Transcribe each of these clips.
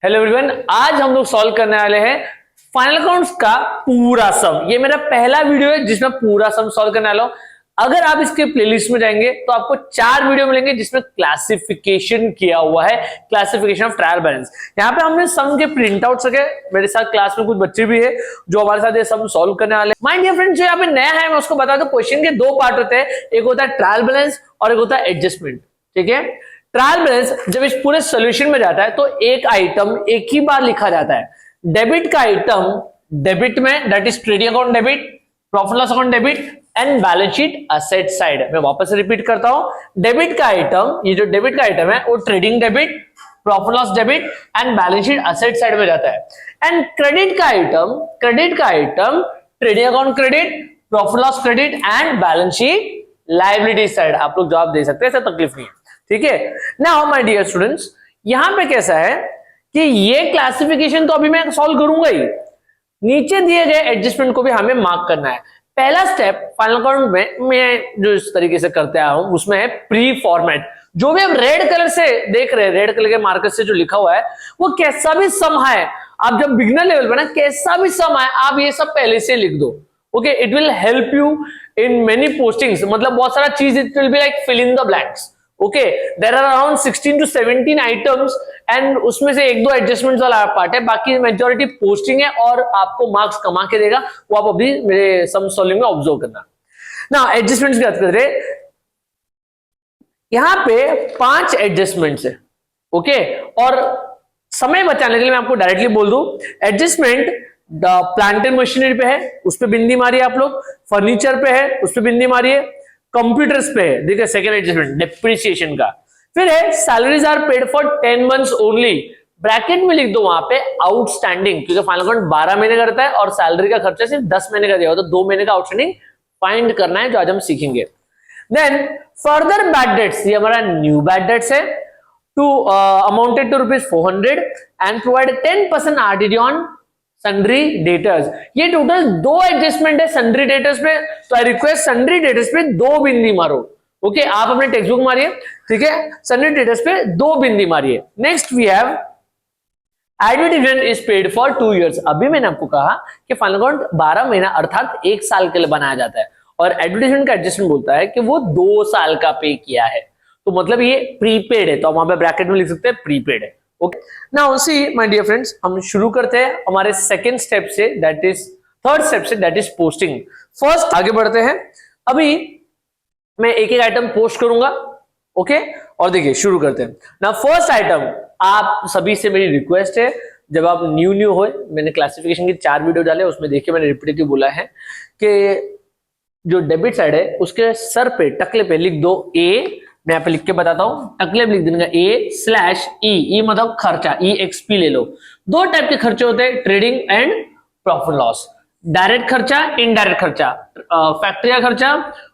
Hello everyone, आज हम लोग सॉल्व करने वाले हैं फाइनल अकाउंट्स का पूरा सम। ये मेरा पहला वीडियो है जिसमें पूरा सम सॉल्व करने वाला हूं। अगर आप इसके प्लेलिस्ट में जाएंगे तो आपको 4 वीडियो मिलेंगे जिसमें क्लासिफिकेशन किया हुआ है, क्लासिफिकेशन ऑफ ट्रायल बैलेंस। यहाँ पे हमने सम के प्रिंट आउट सके, मेरे साथ क्लास में कुछ बच्चे भी है जो हमारे साथ ये सम सॉल्व करने वाले हैं। माय डियर फ्रेंड्स, जो यहाँ पे नया है मैं उसको बता दूं, क्वेश्चन के 2 पार्ट होते हैं, एक होता है ट्रायल बैलेंस और एक होता है एडजस्टमेंट। ठीक है, ट्रायल बैलेंस जब इस पूरे सॉल्यूशन में जाता है तो एक आइटम एक ही बार लिखा जाता है। डेबिट का आइटम डेबिट में, that is trading account debit, profit loss account debit and balance sheet asset side. मैं वापस रिपीट करता हूं, डेबिट का आइटम, ये जो डेबिट का आइटम है वो trading debit, profit loss debit and balance sheet asset side में जाता है। एंड क्रेडिट का item trading account credit, profit loss credit and balance sheet liability side. आप लोग जवाब दे सकते हैं, ऐसा तकलीफ नहीं है। ठीक है, नाउ माय डियर स्टूडेंट्स, यहां पे कैसा है कि ये क्लासिफिकेशन तो अभी मैं सॉल्व करूंगा ही, नीचे दिए गए एडजस्टमेंट को भी हमें मार्क करना है। पहला स्टेप फाइनल अकाउंट में मैं जो इस तरीके से करते आया हूं उसमें है प्री फॉर्मेट। जो भी आप रेड कलर से देख रहे हैं, रेड कलर के मार्कर से जो लिखा हुआ है, वो कैसा भी सम है, आप जब बिगिनर लेवल पे ना कैसा भी सम है आप ये सब पहले से लिख दो। Okay, it will help you in many postings. मतलब बहुत सारा चीज, it will be like fill in the blanks. Okay, there are around 16 to 17 items and उसमें से 1-2 एडजस्टमेंट वाला पार्ट है, बाकी मेजॉरिटी पोस्टिंग है और आपको मार्क्स कमा के देगा। वो आप अभी मेरे सम सॉल्विंग में ऑब्जर्व करना। ना एडजस्टमेंट्स की बात कर रहे, यहां पे 5 एडजस्टमेंट्स है। ओके, और समय बचाने के लिए मैं आपको डायरेक्टली बोल दूं, एडजस्टमेंट प्लांट एंड मशीनरी पे है, उस पर बिंदी मारिए आप लोग, फर्नीचर पे है उस पर बिंदी मारिए, कंप्यूटर्स पे है, देखिए सेकंड एडजस्टमेंट डेप्रिसिएशन का। फिर है salaries are paid for 10 months only, bracket में लिख दो वहां पे आउटस्टैंडिंग, क्योंकि फाइनल अकाउंट 12 महीने का रहता है और सैलरी का खर्चा सिर्फ 10 महीने का दिया होता है, तो 2 महीने का आउटस्टैंडिंग फाइंड करना है, जो आज हम सीखेंगे। देन फर्दर बैड डेट्स, ये हमारा न्यू बैड डेट्स है, to amounted to ₹400 and provide 10% RTD on sundry debtors. ये टोटल 2 एडजस्टमेंट है सन्ड्री डेटर्स पे, तो आई रिक्वेस्ट सन्ड्री डेटर्स पे 2 बिंदी मारो। ओके, आप अपने टेक्स्ट बुक मारिए, ठीक है, सन्ड्री डेटर्स पे 2 बिंदी मारिए। Next we have advertisement is paid for 2 years। अभी मैंने आपको कहा कि फाइनल अकाउंट 12 महीना अर्थात 1 साल के लिए बनाया जाता है, और एडवर्टाइजमेंट का एडजस्टमेंट बोलता है कि वो 2 साल का पे किया है, तो मतलब ये प्रीपेड है, तो आप वहां पे ब्रैकेट में लिख सकते हैं प्रीपेड है। Okay, now see my dear friends, हम शुरू करते हैं हमारे सेकंड स्टेप से, दैट इज थर्ड स्टेप से, दैट इज पोस्टिंग। फर्स्ट आगे बढ़ते हैं, अभी मैं एक एक आइटम पोस्ट करूंगा। ओके, और देखिए शुरू करते हैं ना। फर्स्ट आइटम, आप सभी से मेरी रिक्वेस्ट है, जब आप न्यू हो, मैंने क्लासिफिकेशन की 4 वीडियो डाले, उसमें देखिए मैंने रिपीटेटिव बोला है कि जो डेबिट साइड है उसके सर पे, टकले पे लिख दो ए। मैं यहाँ पे लिख के बताता हूं, टकले पे लिख देंगे A/E मतलब खर्चा, EXP ले लो। 2 टाइप के खर्चे होते हैं, trading and profit loss. Direct खर्चा, इनडायरेक्ट खर्चा, फैक्ट्री का खर्चा,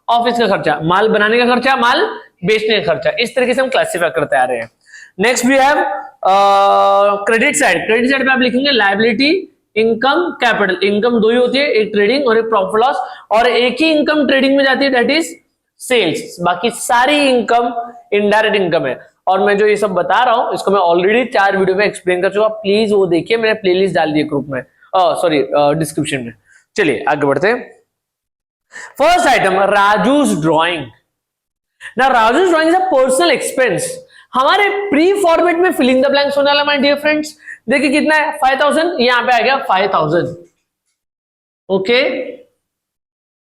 ऑफिस का खर्चा, माल बनाने का खर्चा, माल बेचने का खर्चा। इस तरीके से हम क्लासिफाई करते आ रहे हैं। Next we have credit side. Credit side पे आप लिखेंगे लायबिलिटी, इनकम, कैपिटल। इनकम 2 ही होती है, एक ट्रेडिंग और एक प्रॉफिट लॉस, और एक ही इनकम ट्रेडिंग में जाती है, दैट इज सेल्स। बाकी सारी इनकम इनडायरेक्ट इनकम है। और मैं जो ये सब बता रहा हूं इसको मैं ऑलरेडी 4 वीडियो में एक्सप्लेन कर चुका, प्लीज वो देखिए, मैंने प्लेलिस्ट डाल दी है ग्रुप में, सॉरी डिस्क्रिप्शन में। चलिए आगे बढ़ते हैं। First item, Raju's drawing. ना Raju's drawing is a personal expense. हमारे प्री फॉर्मेट में फिलिंग द ब्लैंक्स होने वाला माय डियर फ्रेंड्स। देखिए कितना है, 5000, यहां पे आ गया 5000। ओके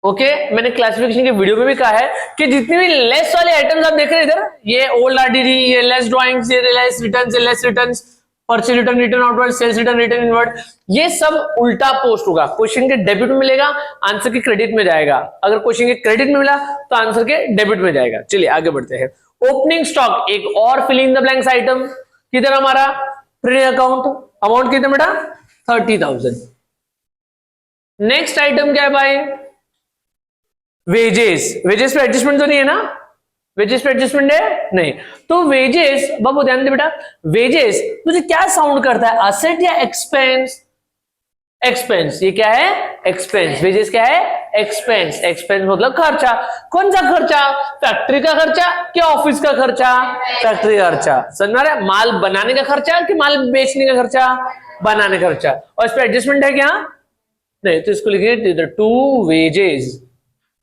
ओके, मैंने क्लासिफिकेशन के वीडियो में भी कहा है कि जितनी भी लेस वाले आइटम्स आप देख रहे हैं इधर, ये ओल्ड RTD, ये लेस ड्राइंग्स, ये लेस रिटर्न्स, ये less returns, purchase return, return outward, sales return, return inward, ये सब उल्टा पोस्ट होगा। क्वेश्चन के डेबिट में मिलेगा, आंसर के क्रेडिट में जाएगा। अगर क्वेश्चन के क्रेडिट में मिला तो आंसर के डेबिट में जाएगा। चलिए आगे बढ़ते हैं। ओपनिंग स्टॉक, एक और फिलिंग द ब्लैंक्स आइटम, किधर हमारा ट्रेडिंग अकाउंट, अमाउंट कितना बेटा 30,000। नेक्स्ट आइटम क्या है भाई, वेजेस। वेजेस पे एडजस्टमेंट तो नहीं है ना, वेजेस पे एडजस्टमेंट है नहीं, तो वेजेस, बाबू ध्यान दे बेटा, वेजेस तुझे क्या साउंड करता है, असेट या एक्सपेंस? एक्सपेंस। ये क्या है? एक्सपेंस। वेजेस क्या है? एक्सपेंस। एक्सपेंस मतलब खर्चा। कौन सा खर्चा? फैक्ट्री का खर्चा कि ऑफिस का खर्चा? फैक्ट्री का खर्चा। समझ में आ रहा है? माल बनाने का खर्चा कि माल बेचने का खर्चा? बनाने का खर्चा। और इस पर एडजस्टमेंट है क्या? नहीं, तो इसको लिखिए टू वेजेस।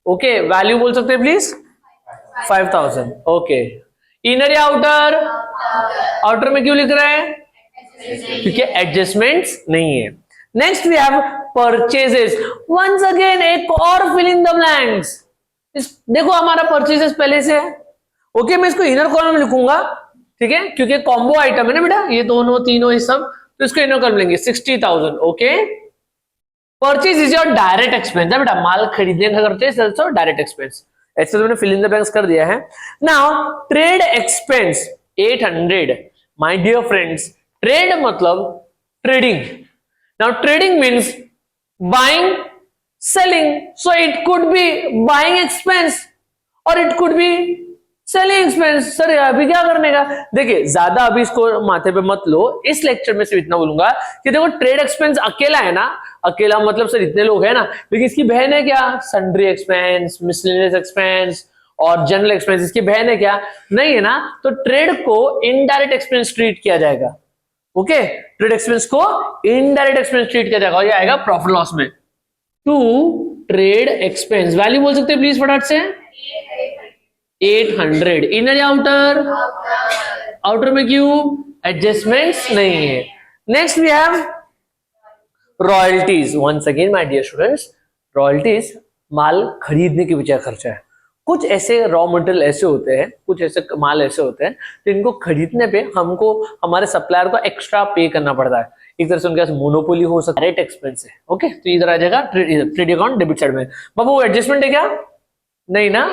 ओके, वैल्यू बोल सकते हैं प्लीज? 5000। ओके, इनर या आउटर? आउटर में क्यों लिख रहे हैं? क्योंकि एडजस्टमेंट्स नहीं है। Next we have purchases. Once again एक और फिल इन द ब्लैंक्स। देखो हमारा परचेजेस पहले से है। ओके, मैं इसको इनर कॉलम में लिखूंगा, ठीक है, क्योंकि कॉम्बो आइटम है ना बेटा, ये दोनों तीनों ये सब, तो इसको इनर कॉलम लेंगे। 60,000। Okay, purchase is your direct expense है बेटा, माल खरीदने का खर्चा डायरेक्ट एक्सपेंस। ऐसे तो मैंने फिल इन द ब्लैंक्स कर दिया है। Now trade expense 800। My dear friends, trade मतलब trading. Now trading means buying, selling, so it could be buying expense और it could be selling expense. Sir अभी क्या करने का? देखिए ज्यादा अभी इसको माथे पे मत लो, इस लेक्चर में सिर्फ इतना बोलूंगा कि देखो ट्रेड एक्सपेंस अकेला है ना, अकेला मतलब सर इतने लोग हैं ना, लेकिन इसकी बहन है क्या? सन्ड्री एक्सपेंस, मिसलेनियस एक्सपेंस और जनरल एक्सपेंस। इसकी बहन है क्या? नहीं है ना, तो ट्रेड को इनडायरेक्ट एक्सपेंस ट्रीट किया जाएगा। ओके, ट्रेड एक्सपेंस को इनडायरेक्ट एक्सपेंस ट्रीट किया जाएगा और ये आएगा प्रॉफिट लॉस में। टू ट्रेड एक्सपेंस वैल्यू बोल सकते हैं प्लीज फटाफट से? 800। इनर या आउटर? आउटर में क्यों? एडजस्टमेंट्स नहीं है। Next we have royalties. Once again my dear students, royalties माल खरीदने के पीछे खर्चा है। कुछ ऐसे रॉ मटेरियल ऐसे होते हैं, कुछ ऐसे माल ऐसे होते हैं जिनको खरीदने पे हमको हमारे सप्लायर को एक्स्ट्रा पे करना पड़ता है। एक तरह से उनके पास मोनोपोली हो सकता है, डायरेक्ट एक्सपेंस है। ओके, तो इधर आ जाएगा ट्रेड अकाउंट डेबिट साइड में। बाबू एडजस्टमेंट है क्या? नहीं ना,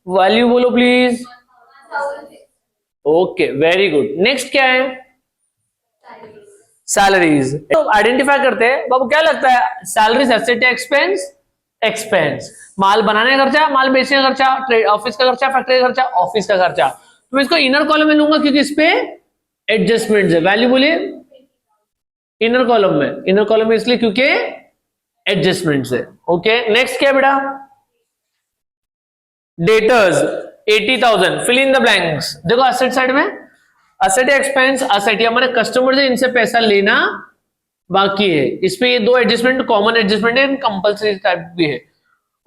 वैल्यू बोलो please. Okay, very good. Next क्या है? सैलरीज। तो आइडेंटिफाई करते हैं बाबू, क्या लगता है सैलरीज एसेट या एक्सपेंस? एक्सपेंस। माल बनाने का खर्चा, माल बेचने का खर्चा, ट्रेड ऑफिस का खर्चा, फैक्ट्री का खर्चा, ऑफिस का खर्चा। तो मैं इसको इनर कॉलम में लूंगा क्योंकि इस पे एडजस्टमेंट्स है। वैल्यू बोलिए इनर कॉलम में। इनर कॉलम में इसलिए क्योंकि एडजस्टमेंट्स है। ओके, नेक्स्ट क्या बेटा? Debtors 80,000। Fill in the blanks. देखो असेट साइड में असेट या एक्सपेंस? असेट, हमारे कस्टमर से इनसे पैसा लेना बाकी है। इसमें ये दो एडजस्टमेंट कॉमन एडजस्टमेंट है, कंपल्सरी टाइप भी है।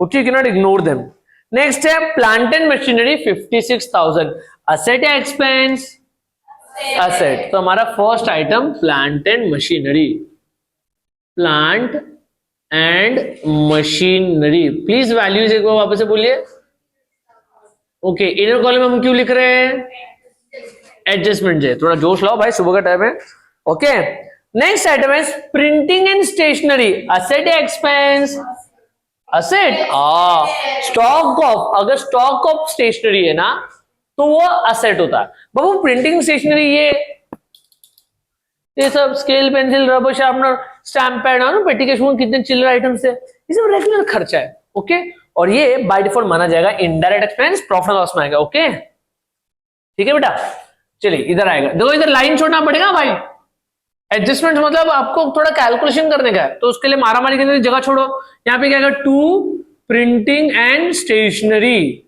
Okay, you can not ignore them. Next है प्लांट एंड मशीनरी 56,000। असेट या एक्सपेंस? असेट। तो हमारा first item plant and machinery. Plant and machinery. Please values एक बार वापस से बोलिए। ओके, इनर कॉलम में हम क्यों लिख रहे हैं? एडजस्टमेंट है। थोड़ा जोश लाओ भाई, सुबह का टाइम है। ओके, नेक्स्ट आइटम है प्रिंटिंग एंड स्टेशनरी। असेट या एक्सपेंस? असेट। स्टॉक ऑफ, अगर स्टॉक ऑफ स्टेशनरी है ना तो वो असेट होता है। बाबू प्रिंटिंग स्टेशनरी ये सब scale, pencil, rubber sharpener, stamp pad और पेटी के शूज, कितने चिल्लर आइटम्स है, ये सब रेगुलर खर्चा है। ओके, और ये बाय डिफॉल्ट माना जाएगा इनडायरेक्ट एक्सपेंस, प्रॉफिट लॉस में आएगा। ओके, ठीक है बेटा, चलिए इधर आएगा। देखो इधर लाइन छोड़ना पड़ेगा भाई। एडजस्टमेंट मतलब आपको थोड़ा कैलकुलेशन करने का है, तो उसके लिए मारामारी के लिए जगह छोड़ो। यहाँ पे क्या आएगा? To printing and stationery.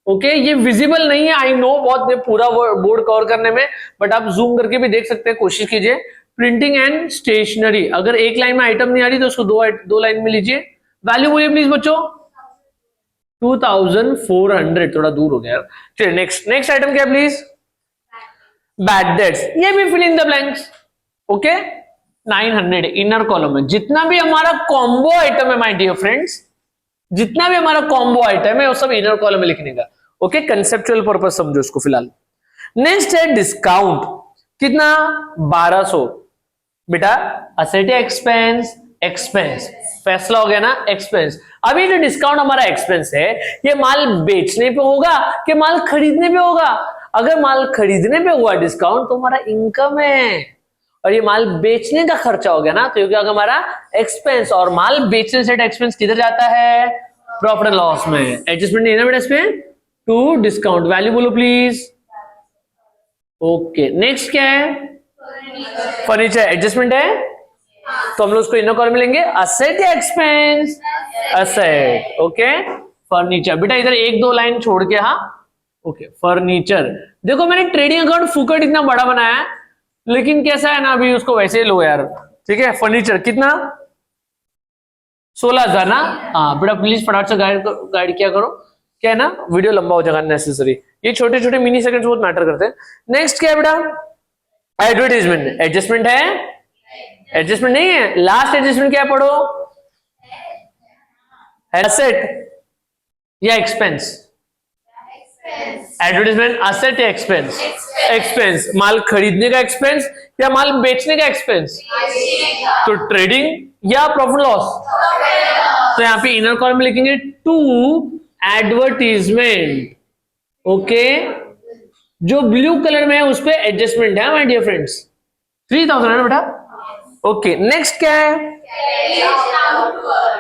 Okay, ये विजिबल नहीं है, आई नो, बहुत पूरा बोर्ड कवर करने में, बट आप जूम करके भी देख सकते हैं, कोशिश कीजिए। प्रिंटिंग एंड स्टेशनरी, अगर एक लाइन में आइटम नहीं आ रही तो उसको दो लाइन में लीजिए। वैल्यू बोलिए प्लीज बच्चों। 2400। थोड़ा दूर हो गया। चलिए नेक्स्ट आइटम क्या प्लीज? Bad debts. ये भी fill in the blanks. Okay, 900 inner column में। जितना भी हमारा कॉम्बो आइटम है माय डियर फ्रेंड्स, जितना भी हमारा कॉम्बो आइटम है वो सब इनर कॉलम में लिखने का। ओके, कंसेप्चुअल पर्पस समझो इसको फिलहाल। नेक्स्ट है डिस्काउंट। कितना? 1200। बेटा असेट या एक्सपेंस? एक्सपेंस। फैसला हो गया ना, एक्सपेंस। अभी जो डिस्काउंट हमारा एक्सपेंस है, ये माल बेचने पे होगा कि माल खरीदने पे होगा? अगर माल खरीदने पे हुआ डिस्काउंट तो हमारा इनकम है, और ये माल बेचने का खर्चा हो गया ना, तो ये क्या होगा? हमारा एक्सपेंस। और माल बेचने से एक्सपेंस किधर जाता है? प्रॉफिट एंड लॉस में। एडजस्टमेंट नहीं है ना बेटा इसमें? To discount. वैल्यू बोलो प्लीज। ओके, नेक्स्ट क्या है? फर्नीचर। एडजस्टमेंट है? तो हम लोग उसको इनर कॉलम में लेंगे असेट या एक्सपेंस, असेट। ओके, फर्नीचर बेटा इधर एक दो लाइन छोड़ के, हाँ ओके। फर्नीचर, देखो मैंने ट्रेडिंग अकाउंट फुकट इतना बड़ा बनाया है, लेकिन कैसा है ना अभी उसको वैसे ही लो यार, ठीक है। फर्नीचर कितना, 16,000 ना, हाँ बेटा प्लीज फटाफट से गाइड किया करो, क्या है ना वीडियो लंबा हो जाएगा नेसेसरी, ये छोटे छोटे मिनी सेकंड्स बहुत मैटर करते हैं। नेक्स्ट क्या है बेटा, एडवर्टीजमेंट। एडजस्टमेंट है, एडजस्टमेंट नहीं है, लास्ट एडजस्टमेंट क्या पढ़ो, एसेट या एक्सपेंस। एडवर्टीजमेंट असेट या एक्सपेंस, एक्सपेंस। माल खरीदने का एक्सपेंस या माल बेचने का एक्सपेंस, तो ट्रेडिंग या प्रॉफिट लॉस, तो यहां पे इनर कॉलम में लिखेंगे टू एडवर्टीजमेंट। ओके, जो ब्लू कलर में है उस पे एडजस्टमेंट है माय डियर फ्रेंड्स, 3,000 है बेटा। ओके, नेक्स्ट क्या है,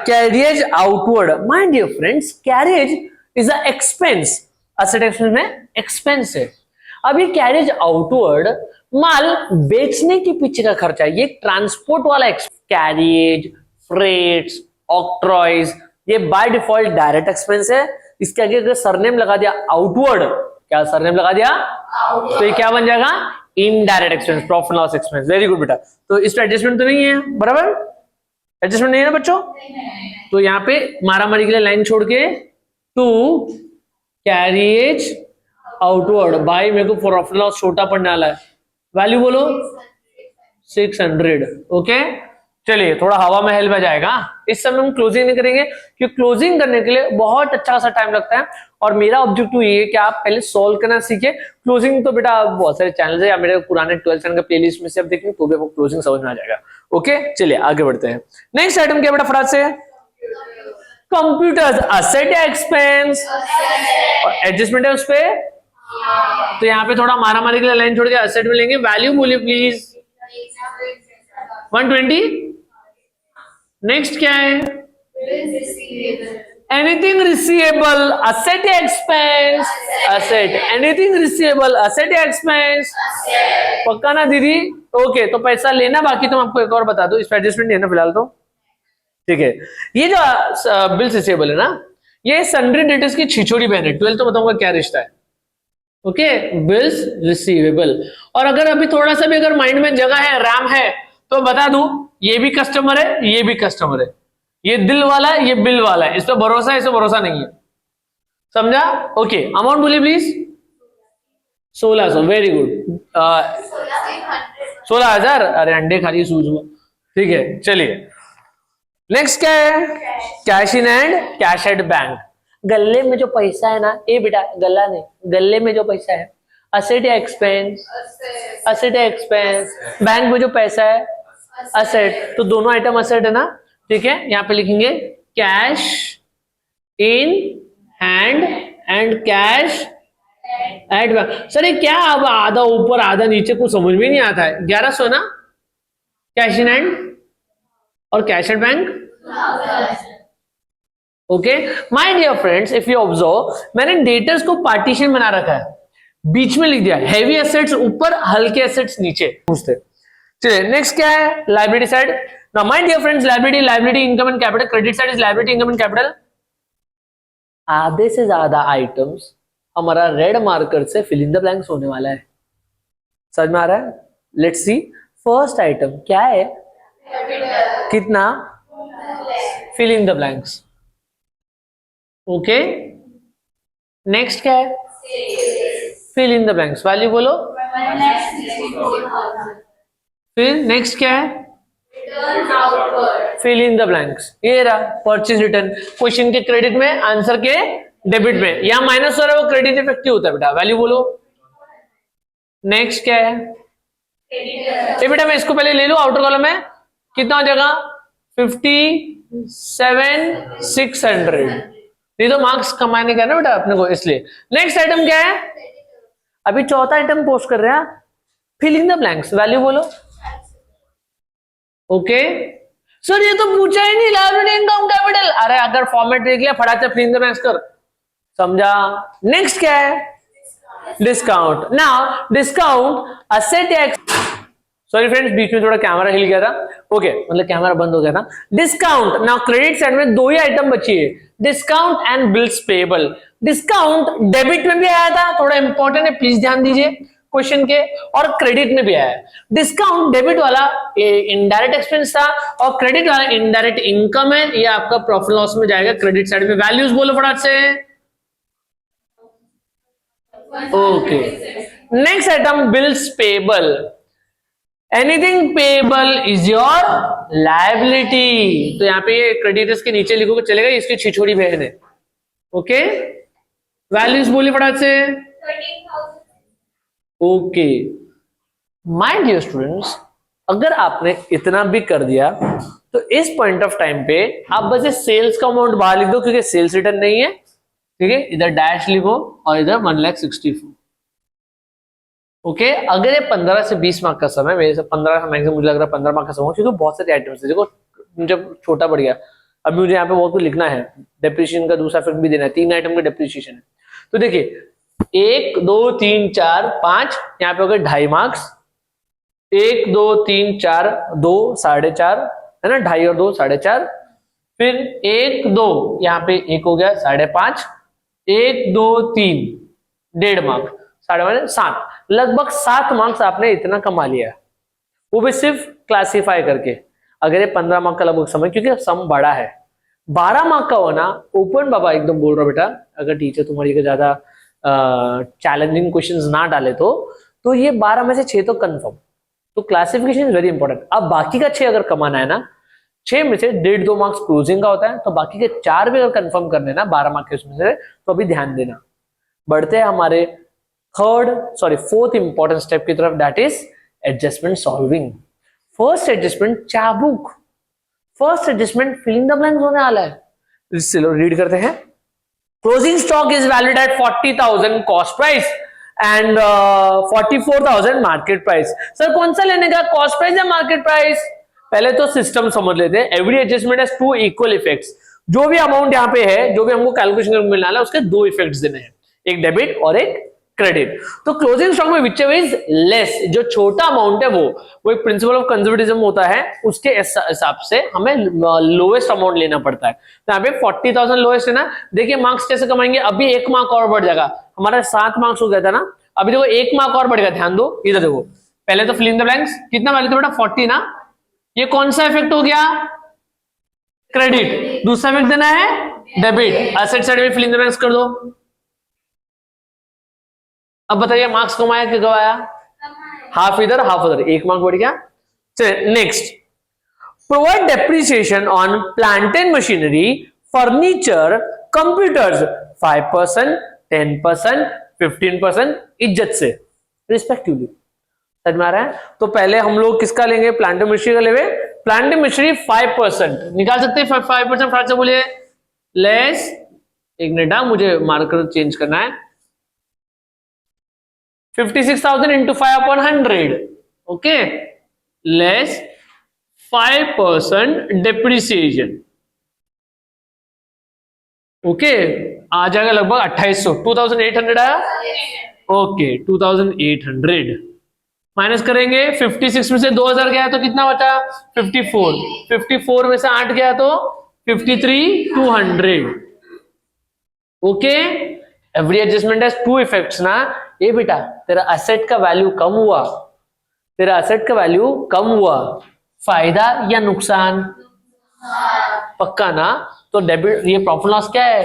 carriage outward. My dear friends, carriage is a expense, asset expense में एक्सपेंस है। अब ये कैरियज आउटवर्ड माल बेचने के पीछे का खर्चा है, ये ट्रांसपोर्ट वाला कैरियज, फ्रेट्स, ऑक्ट्रॉयज, ये बाय डिफॉल्ट डायरेक्ट एक्सपेंस है। इसके आगे अगर सरनेम लगा दिया आउटवर्ड, क्या सरनेम लगा दिया, तो ये क्या बन जाएगा, indirect expense, profit loss expense. Very good बेटा, तो इस पे एडजस्टमेंट तो नहीं है, बराबर एडजस्टमेंट नहीं है ना बच्चों, तो यहाँ पे मारामारी के लिए लाइन छोड़ के टू कैरियज आउटवर्ड। भाई मेरे को प्रॉफिट लॉस छोटा पड़ने वाला है, वैल्यू बोलो 600। ओके, चलिए थोड़ा हवा महल में जाएगा, इस समय हम क्लोजिंग नहीं करेंगे क्योंकि क्लोजिंग करने के लिए बहुत अच्छा खासा टाइम लगता है, और मेरा ऑब्जेक्टिव ये है कि आप पहले सॉल्व करना सीखे। क्लोजिंग तो बेटा बहुत सारे चैनल है या मेरे पुराने 12th चैनल के प्लेलिस्ट में से आप देखेंगे तो भी आपको क्लोजिंग समझ में आ जाएगा। ओके, चलिए आगे बढ़ते हैं। नेक्स्ट आइटम क्या बेटा फटाफट से, कंप्यूटर्स, असेट या एक्सपेंस, और एडजस्टमेंट है उस पे, तो यहाँ पे थोड़ा मारा मारी के लिए लाइन छोड़ के असेट में लेंगे। वैल्यू बोलिए प्लीज, 120। नेक्स्ट क्या है, एनीथिंग रिसीवेबल, असेट या expense, asset. Anything receivable, asset या एक्सपेंस, पक्का ना दीदी। ओके, तो पैसा लेना बाकी, तो आपको एक और बता दो, इस पे एडजस्टमेंट नहीं है ना फिलहाल, तो ठीक है। ये जो बिल्स रिसीवेबल है ना, ये सन्ड्री डेटर्स की छिछोड़ी बहन है, 12 तो बताऊंगा क्या रिश्ता है। Okay, bills receivable. और अगर अभी थोड़ा सा भी अगर माइंड में जगह है, रैम है, तो बता दूं ये भी कस्टमर है, ये भी कस्टमर है, ये दिल वाला है, ये बिल वाला है, इस पर भरोसा है, इस पर भरोसा नहीं है, समझा। ओके, अमाउंट बोलिए प्लीज, 1600। Very good, 16,000। अरे अंडे खा रही सूझ हुआ, ठीक है। चलिए नेक्स्ट क्या है, cash in hand, cash at bank. गल्ले में जो पैसा है ना, ए बेटा गल्ला नहीं, गल्ले में जो पैसा है, असेट या एक्सपेंस, असेट या एक्सपेंस। बैंक में जो पैसा है, असेट, तो दोनों आइटम असेट है ना, ठीक है। यहां पे लिखेंगे cash in hand and cash at bank. Sir ये क्या, अब आधा ऊपर आधा नीचे, कुछ समझ में नहीं आता है। 1100 ना, कैश इन हैंड और cash at bank. Okay my dear friends, if you observe, मैंने डेटर्स को पार्टीशन बना रखा है, बीच में लिख दिया हैवी एसेट्स ऊपर, हल्के एसेट्स नीचे पूछते। चलिए नेक्स्ट क्या है, liability side. Now my dear friends, liability income and capital, credit side is liability income and capital. आधे से ज्यादा आइटम्स हमारा रेड मार्कर से फिल इन द ब्लैंक्स होने वाला है, समझ में आ रहा है। लेट्स सी, फर्स्ट आइटम क्या है, कितना, fill in the blanks. Okay, next क्या है, fill in the blanks, value बोलो। फिर नेक्स्ट क्या है, फिल इन द ब्लैंक्स, ये रहा परचेज रिटर्न। क्वेश्चन के क्रेडिट में, आंसर के डेबिट में, यहां माइनस हो रहा है वो क्रेडिट इफेक्टिव होता है बेटा, वैल्यू बोलो। नेक्स्ट क्या है, ये बेटा मैं इसको पहले ले लू आउटर कॉलम में, कितना हो जाएगा 57,600, नहीं तो मार्क्स कमाने का ना बेटा अपने को, इसलिए। नेक्स्ट आइटम क्या है, अभी चौथा आइटम पोस्ट कर रहे हैं, fill in the blanks, value बोलो। ओके सर ये तो पूछा ही नहीं, लायबिलिटी इनकम कैपिटल। अरे अगर फॉर्मेट देख लिया फटाफट से फिल इन द ब्लैंक्स कर, समझा। नेक्स्ट क्या है, discount. Now discount asset X, sorry friends बीच में थोड़ा कैमरा हिल गया था, ओके मतलब कैमरा बंद हो गया ना। डिस्काउंट, नाउ क्रेडिट साइड में दो ही आइटम बची है, discount and bills payable. Discount debit में भी आया था, थोड़ा इंपॉर्टेंट है प्लीज ध्यान दीजिए क्वेश्चन के, और क्रेडिट में भी आया है। डिस्काउंट डेबिट वाला इनडायरेक्ट एक्सपेंस था और क्रेडिट वाला इनडायरेक्ट इनकम है, ये आपका प्रॉफिट लॉस में जाएगा क्रेडिट साइड में। वैल्यूज बोलो फटाफट से। Okay next item bills payable. Anything payable is your liability, तो यहाँ पे ये क्रेडिटर्स के नीचे लिखोगे चलेगा, इसकी छिछोड़ी बहन है। ओके वैल्यूज बोलिए फटाफट से। 13,000। ओके माय डियर स्टूडेंट्स, अगर आपने इतना भी कर दिया तो इस पॉइंट ऑफ टाइम पे आप बस ये सेल्स का अमाउंट बाहर लिख दो, क्योंकि सेल्स रिटर्न नहीं है, ठीक है। इधर डैश लिखो और इधर 1,64,000। ओके अगर ये 15 से 20 मार्क का समय, मेरे से 15 मैक्सिमम मुझे लग रहा है 15 मार्क का समय, क्योंकि बहुत सारे आइटम्स है। देखो जब छोटा बढ़ गया, अभी मुझे यहाँ पे बहुत कुछ लिखना है, डेप्रिसिएशन का दूसरा इफेक्ट भी देना है, 3 आइटम का डेप्रिसिएशन है। तो देखिए 1 2 3 4 5, यहाँ पे हो गए 2.5 मार्क्स, 1 2 3 4 2 4.5 है ना, 2.5 और 2 4.5, फिर 1 2 यहाँ पे 1 हो गया 5.5, 1 2 3 1.5 मार्क, 7.5, लगभग 7 मार्क्स आपने इतना कमा लिया, वो भी सिर्फ क्लासिफाई करके। अगर ये 15 मार्क का लगभग समय, क्योंकि सम बड़ा है, 12 मार्क का होना ओपन बाबा एकदम बोल रहा बेटा, अगर टीचर तुम्हारी का ज्यादा चैलेंजिंग क्वेश्चंस ना डाले तो ये 12 में से 6 तो कंफर्म। तो क्लासिफिकेशन इज वेरी इंपॉर्टेंट। अब बाकी का 6 अगर कमाना है ना, 6 में से 1.5-2 मार्क्स क्लोजिंग का होता है, तो बाकी के 4 भी अगर कंफर्म करने ना 12 मार्क के उसमें से, तो अभी ध्यान देना। बढ़ते हैं हमारे फोर्थ इंपॉर्टेंट स्टेप की तरफ, that is adjustment solving. First adjustment चाबुक, first adjustment filling the blanks होने वाला है। चलो रीड करते हैं। Closing stock is valued at 40,000 cost price and 44,000 market price. Sir कौन सा लेने का, कॉस्ट प्राइस या मार्केट प्राइस? पहले तो सिस्टम समझ लेते हैं। Every adjustment has 2 equal effects. जो भी अमाउंट यहाँ पे है, जो भी हमको कैलकुलेशन करके मिलने वाला है, उसके 2 इफेक्ट्स देने हैं, एक डेबिट और एक क्रेडिट। तो क्लोजिंग स्टॉक में व्हिचएवर इज लेस, जो छोटा अमाउंट है वो एक प्रिंसिपल ऑफ कंजर्वेटिज्म होता है, उसके हिसाब से हमें लोएस्ट अमाउंट लेना पड़ता है। तो यहाँ पे 40,000 लोएस्ट है ना। देखिए मार्क्स कैसे कमाएंगे, अभी 1 मार्क और बढ़ जाएगा, हमारा 7 मार्क्स हो गया था ना, अभी देखो 1 मार्क और बढ़ेगा। ध्यान दो इधर देखो, पहले तो फिल इन द ब्लैंक्स, कितना वैल्यू था बेटा 40 ना, ये कौन सा इफेक्ट हो गया, क्रेडिट। दूसरा इफेक्ट देना है डेबिट, एसेट साइड में फिल इन द ब्लैंक्स कर दो। अब बताइए मार्क्स कमाया कि गवाया, हाफ इधर हाफ उधर, 1 मार्क बढ़ गया। चलिए next, provide depreciation on plant and machinery, furniture, computers 5%, 10%, 15% इज्जत से रिस्पेक्टिवली। समझ में आ रहा है? तो पहले हम लोग किसका लेंगे, प्लांट एंड मशीनरी का लेंगे। प्लांट एंड मशीनरी 5% निकाल सकते हैं, 5% फटाक से बोलिए लेस, एक मिनट मुझे मार्कर चेंज करना है, 56,000 into 5/100, okay, less 5% depreciation, okay, आ जाएगा लगभग 2800, 2,800 आया, ओके 2,800 माइनस करेंगे, 56 में से 2,000 गया तो कितना बचा, 54 में से 8 गया तो 53,200, okay. Every adjustment has 2 effects ना। ये बेटा तेरा एसेट का वैल्यू कम हुआ, तेरा एसेट का वैल्यू कम हुआ, फायदा या नुकसान, पक्का ना। तो डेबिट, ये प्रॉफिट लॉस क्या है,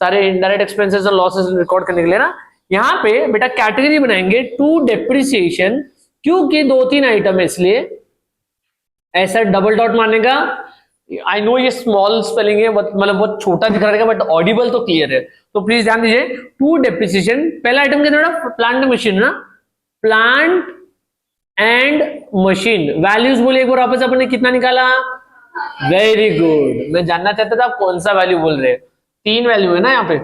सारे इनडायरेक्ट एक्सपेंसेस और लॉसेस रिकॉर्ड करने के लिए ना, यहाँ पे बेटा कैटेगरी बनाएंगे टू डेप्रिसिएशन, क्योंकि 2-3 आइटम है इसलिए ऐसा डबल डॉट मारने का। आई नो ये स्मॉल स्पेलिंग है, मतलब बहुत छोटा दिख रहा है, बट ऑडिबल तो क्लियर है। तो प्लीज ध्यान दीजिए, टू डेप्रिसिएशन, पहला आइटम क्या था, प्लांट मशीन ना, प्लांट एंड मशीन। वैल्यूज बोलिए एक बार वापस, अपने कितना निकाला, वेरी गुड। मैं जानना चाहता था आप कौन सा वैल्यू बोल रहे हैं, 3 वैल्यू है ना यहाँ पे,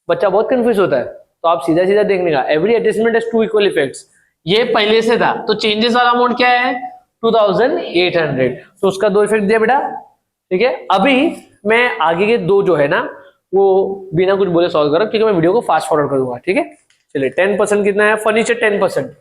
बच्चा बहुत कंफ्यूज होता है, तो आप सीधा सीधा देखने का, every adjustment has 2 equal effects. ये पहले से था, तो चेंजेस वाला अमाउंट क्या है, 2,800, तो उसका 2 इफेक्ट दिया बेटा, ठीक है। अभी मैं आगे के 2 जो है ना, वो बिना कुछ बोले सॉल्व करो, क्योंकि मैं वीडियो को फास्ट फॉरवर्ड करूंगा, ठीक है। चलिए 10% कितना है, फर्नीचर 10%,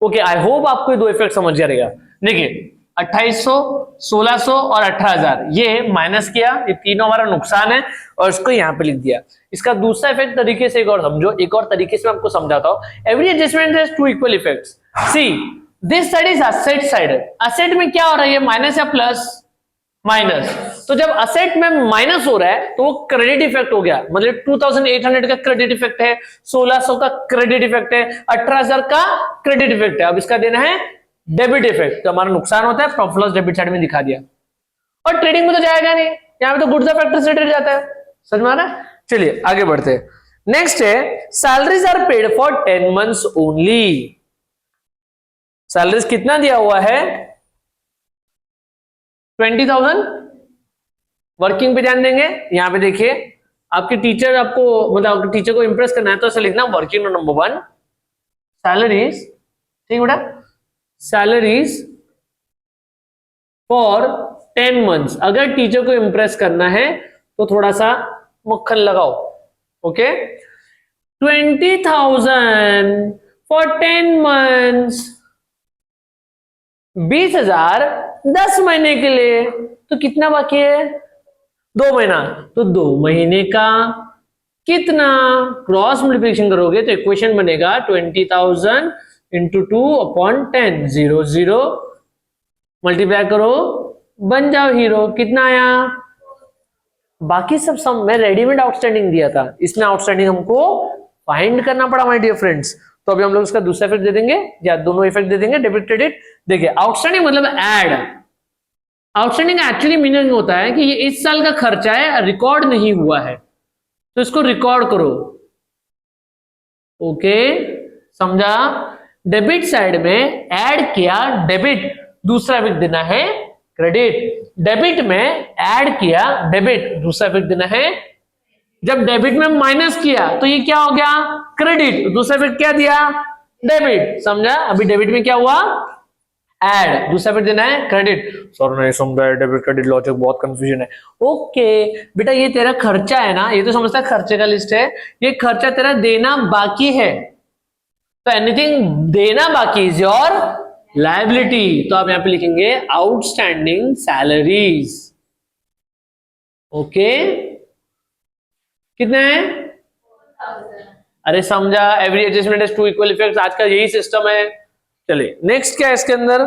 ओके, आई होप आपको ये दो इफेक्ट समझ जाएगा। देखिए 2800, 1600 और 18,000 ये माइनस किया, ये तीनों हमारा नुकसान है और इसको यहां पे लिख दिया। इसका दूसरा इफेक्ट तरीके से एक और समझो, एक और तरीके से मैं आपको समझाता हूं। Every adjustment has two equal effects. See this side is asset side. Asset में क्या हो रहा है, ये माइनस या प्लस, माइनस। तो जब असेट में माइनस हो रहा है तो वो क्रेडिट इफेक्ट हो गया, मतलब 2800 का क्रेडिट इफेक्ट है, 1600 का क्रेडिट इफेक्ट है, 18,000 का क्रेडिट इफेक्ट है। अब इसका देना है डेबिट इफेक्ट, तो हमारा नुकसान होता है, प्रॉफिट लॉस डेबिट साइड में दिखा दिया। और ट्रेडिंग में तो जाएगा नहीं, यहां पे तो गुड्स फैक्टर से ट्रेड जाता है, समझ में आ रहा है। चलिए आगे बढ़ते हैं। नेक्स्ट है salaries are paid for 10 months only. Salaries कितना दिया हुआ है, 20,000। वर्किंग पे ध्यान देंगे, यहां पे देखिए आपके टीचर आपको, मतलब आपके टीचर को इंप्रेस करना है तो ऐसा लिखना वर्किंग नंबर 1 सैलरीज, ठीक बेटा, सैलरीज फॉर 10 मंथ्स। अगर टीचर को इंप्रेस करना है तो थोड़ा सा मक्खन लगाओ, ओके। 20,000 फॉर 10 मंथ्स, 20,000 10 महीने के लिए, तो कितना बाकी है, 2 महीना। तो 2 महीने का कितना, क्रॉस मल्टीप्लिकेशन करोगे तो इक्वेशन बनेगा 20,000 इंटू 2/10, 0 मल्टीप्लाई करो, बन जाओ हीरो। कितना आया, बाकी सब सम में रेडीमेड आउटस्टैंडिंग दिया था, इसमें आउटस्टैंडिंग हमको फाइंड करना पड़ा माय डियर फ्रेंड्स। तो अभी हम लोग इसका दूसरा इफेक्ट दे देंगे, या दोनों इफेक्ट दे देंगे, डेबिट क्रेडिट। देखिए आउटस्टैंडिंग मतलब ऐड। आउटस्टैंडिंग एक्चुअली मीनिंग होता है कि ये इस साल का खर्चा है, रिकॉर्ड नहीं हुआ है, तो इसको रिकॉर्ड करो, ओके, समझा। डेबिट साइड में ऐड किया डेबिट, दूसरा इफेक्ट देना है क्रेडिट। डेबिट में ऐड किया डेबिट, दूसरा इफेक्ट देना है। जब डेबिट में माइनस किया तो ये क्या हो गया, क्रेडिट, दूसरा इफेक्ट क्या दिया, डेबिट, समझा। अभी डेबिट में क्या हुआ, ऐड, दूसरा इफेक्ट देना है क्रेडिट। सर नहीं समझा, डेबिट क्रेडिट लॉजिक बहुत कंफ्यूजन है। ओके बेटा, ये तेरा खर्चा है ना, ये तो समझता है खर्चे का लिस्ट है, ये खर्चा तेरा देना बाकी है, तो एनीथिंग देना बाकी इज योर लायबिलिटी। तो आप यहां पे लिखेंगे आउटस्टैंडिंग सैलरीज, ओके। कितने हैं, अरे समझा, every adjustment has two equal effects, आज का यही सिस्टम है। चलिए नेक्स्ट क्या है इसके अंदर,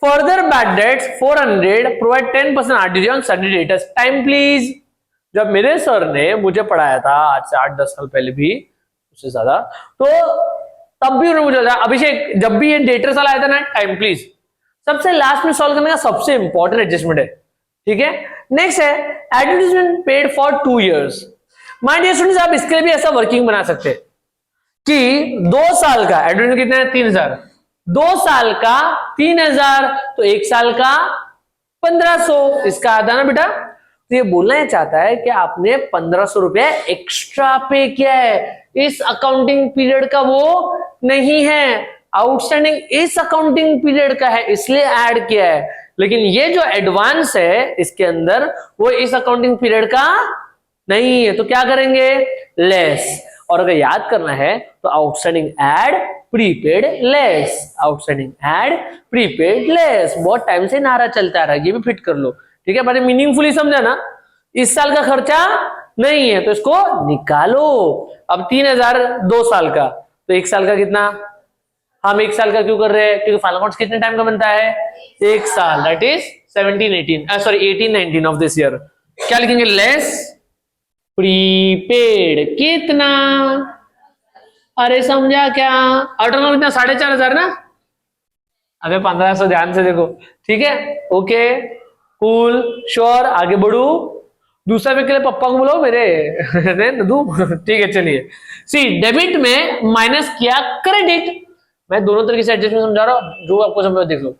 further bad debts 400 provide 10% RTD on sudden debtors time please. जब मेरे सर ने मुझे पढ़ाया था आज से 8-10 साल पहले भी, उससे ज्यादा, तो तब भी उन्होंने मुझे बताया अभिषेक जब भी ये डेटर साल आया था ना, टाइम प्लीज सबसे लास्ट में सॉल्व करने का सबसे इंपॉर्टेंट एडजस्टमेंट है, ठीक है। नेक्स्ट है advertisement paid for 2 years। My dear students, आप इसके लिए भी ऐसा वर्किंग बना सकते हैं कि 2 साल का एडवर्टाइजमेंट कितना है, 3,000, 2 साल का 3,000, तो 1 साल का 1,500, इसका आधा ना बेटा। तो ये बोलना चाहता है कि आपने 1,500 रुपए एक्स्ट्रा पे किया है, इस अकाउंटिंग पीरियड का वो नहीं है, आउटस्टैंडिंग इस अकाउंटिंग पीरियड का है, इसलिए ऐड किया है। लेकिन ये जो एडवांस है इसके अंदर, वो इस अकाउंटिंग पीरियड का नहीं है, तो क्या करेंगे, लेस। और अगर याद करना है तो outstanding add prepaid less, outstanding add prepaid less, बहुत टाइम से नारा चलता रहा, ये भी फिट कर लो, ठीक है। बात मीनिंगफुली समझा ना, इस साल का खर्चा नहीं है तो इसको निकालो। अब 3,000 2 साल का, तो 1 साल का कितना, हम 1 साल का क्यों कर रहे हैं, क्योंकि फाइनल अकाउंट्स कितने टाइम का बनता है, 1 साल, that is 18-19 of this year. क्या लिखेंगे, लेस प्रीपेड कितना, अरे समझा क्या, ऑटोनॉम कितना 4,500 ना, अबे 1,500 ध्यान से देखो, ठीक है, ओके कूल श्योर। आगे बढ़ू, दूसरा व्यक्ति के लिए पप्पा को बोलो मेरे दू, ठीक है। चलिए सी डेबिट में माइनस किया क्रेडिट, मैं दोनों तरीके से एडजस्टमेंट समझा रहा हूं, जो आपको समझ देख लो।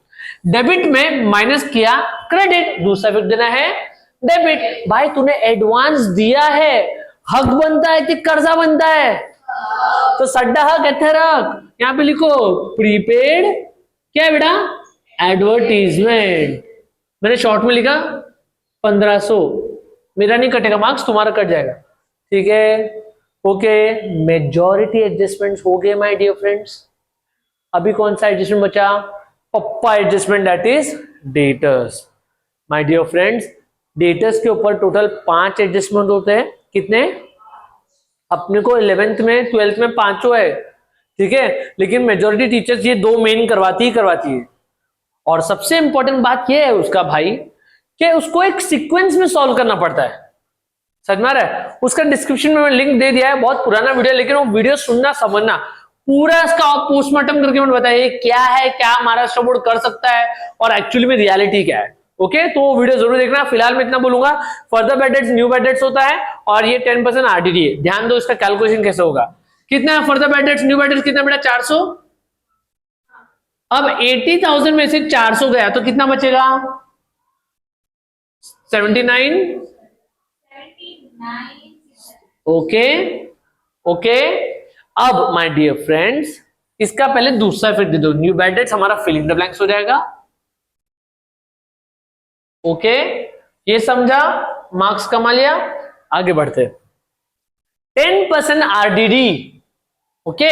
डेबिट में माइनस किया क्रेडिट, दूसरा इफेक्ट देना है डेबिट। भाई तूने एडवांस दिया है, हक बनता है कि कर्जा बनता है, तो सड्डा हक इथे रख, यहां पे लिखो प्रीपेड क्या है बेटा, एडवर्टीजमेंट। मैंने शॉर्ट में लिखा 1,500, मेरा नहीं कटेगा मार्क्स, तुम्हारा कट जाएगा, ठीक है, ओके। मेजॉरिटी एडजस्टमेंट्स हो गए माय डियर फ्रेंड्स, अभी कौन सा एडजस्टमेंट बचा? पप्पा adjustment, that is debtors. My dear friends, debtors के ऊपर टोटल 5 एडजस्टमेंट होते हैं। कितने? अपने को 11th में 12th में 5 है, ठीक है, लेकिन मेजोरिटी टीचर्स ये 2 मेन करवाती है। और सबसे इंपॉर्टेंट बात ये है उसका भाई कि उसको एक सीक्वेंस में सॉल्व करना पड़ता है। समझ में आ रहा है? उसका डिस्क्रिप्शन में लिंक दे दिया है, बहुत पुराना वीडियो, लेकिन वो वीडियो सुनना समझना, पूरा इसका पोस्टमार्टम करके मैंने बताया क्या है, क्या महाराष्ट्र बोर्ड कर सकता है और एक्चुअली में रियलिटी क्या है। ओके, तो वो वीडियो जरूर देखना। फिलहाल मैं इतना बोलूंगा, further bad debts new bad dates होता है और ये 10% आरडीडी है। ध्यान दो इसका कैलकुलेशन कैसे होगा। कितना है further bad debts new bad dates? कितना बेटा? 400। अब 80,000 में से 400 गया तो कितना बचेगा? 79। ओके ओके, अब माय डियर फ्रेंड्स इसका पहले दूसरा इफेक्ट दे दो। न्यू बैड डेट्स हमारा फिलिंग द ब्लैंक्स हो जाएगा। ओके, ये समझा? मार्क्स कमा लिया। आगे बढ़ते। 10% आरडीडी। ओके,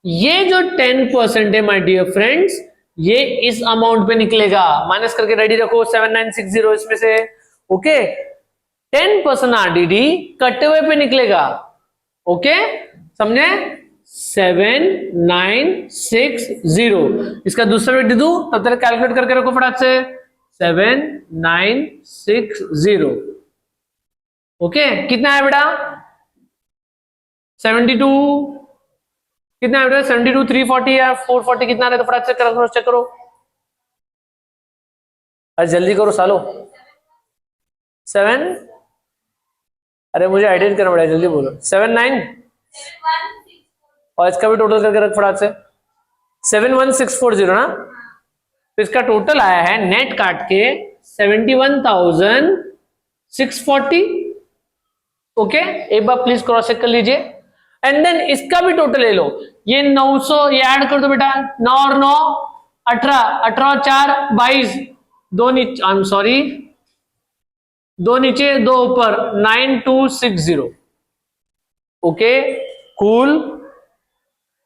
ये जो 10% है माय डियर फ्रेंड्स, ये इस अमाउंट पे निकलेगा। माइनस करके रेडी रखो 7960 इसमें से। ओके, 10% आरडीडी कटे हुए पे निकलेगा। ओके, समझे? 7960। इसका दूसरा वेट दे दूं, तब तक कैलकुलेट करके रखो फटाक से। 7960। ओके, कितना है बेटा? 72। कितना है बेटा? 72 340 या 440 कितना है? तो फटाक से चेक करो। अरे जल्दी करो सालो। 7, अरे मुझे आइडेंट करना पड़ेगा, जल्दी बोलो। 79 और इसका भी टोटल करके रख फटाक से। 71640 ना। तो इसका टोटल आया है नेट काट के 71,640। ओके, एक बार प्लीज क्रॉस चेक कर लीजिए। एंड देन इसका भी टोटल ले लो। ये 900 ये ऐड कर दो बेटा। 9 और 9 18, 18 और 4 22, 2 नीचे, आई एम सॉरी 2 नीचे 2 ऊपर, 9260। Okay cool.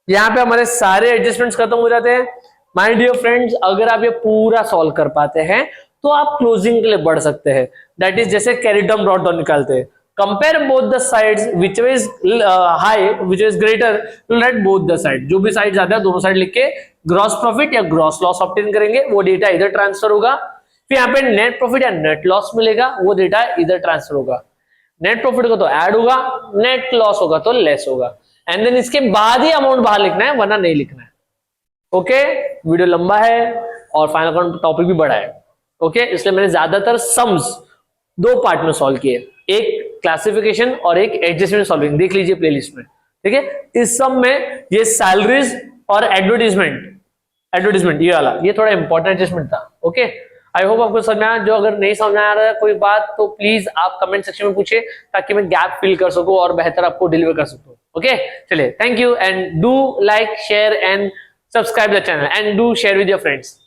यहां पे हमारे सारे एडजस्टमेंट्स खत्म हो जाते हैं। माय डियर फ्रेंड्स, अगर आप ये पूरा सॉल्व कर पाते हैं तो आप क्लोजिंग के लिए बढ़ सकते हैं। दैट इज जैसे कैरी टर्म ब्रॉट डाउन निकालते हैं। Compare both the sides, which is high which is greater, right both the side. जो भी साइड आता है दोनों साइड लिख के ग्रॉस प्रॉफिट या ग्रॉस लॉस ऑब्टेन करेंगे, वो डेटा इधर ट्रांसफर होगा। फिर यहाँ पे नेट प्रॉफिट या नेट लॉस मिलेगा, वो डेटा इधर ट्रांसफर होगा। नेट प्रॉफिट को तो ऐड होगा, नेट लॉस होगा तो लेस होगा। एंड देन इसके बाद ही अमाउंट बाहर लिखना है, वरना नहीं लिखना है। ओके, वीडियो लंबा है और फाइनल अकाउंट टॉपिक भी बड़ा है। ओके, इसलिए मैंने ज्यादातर सम्स 2 पार्ट में सॉल्व किए, एक क्लासिफिकेशन और एक एडजस्टमेंट सॉल्विंग। देख लीजिए प्लेलिस्ट में, ठीक है। इस सम में ये सैलरीज और एडवर्टीजमेंट ये वाला, ये थोड़ा इंपॉर्टेंट एडजस्टमेंट था। ओके, आई होप आपको समझ में आया। जो अगर नहीं समझ में आ रहा है कोई बात, तो प्लीज आप कमेंट सेक्शन में पूछे, ताकि मैं गैप फिल कर सकूं और बेहतर आपको डिलीवर कर सकूं। ओके, चलिए, thank you and do like, share and subscribe the channel and do share with your friends. Thank you.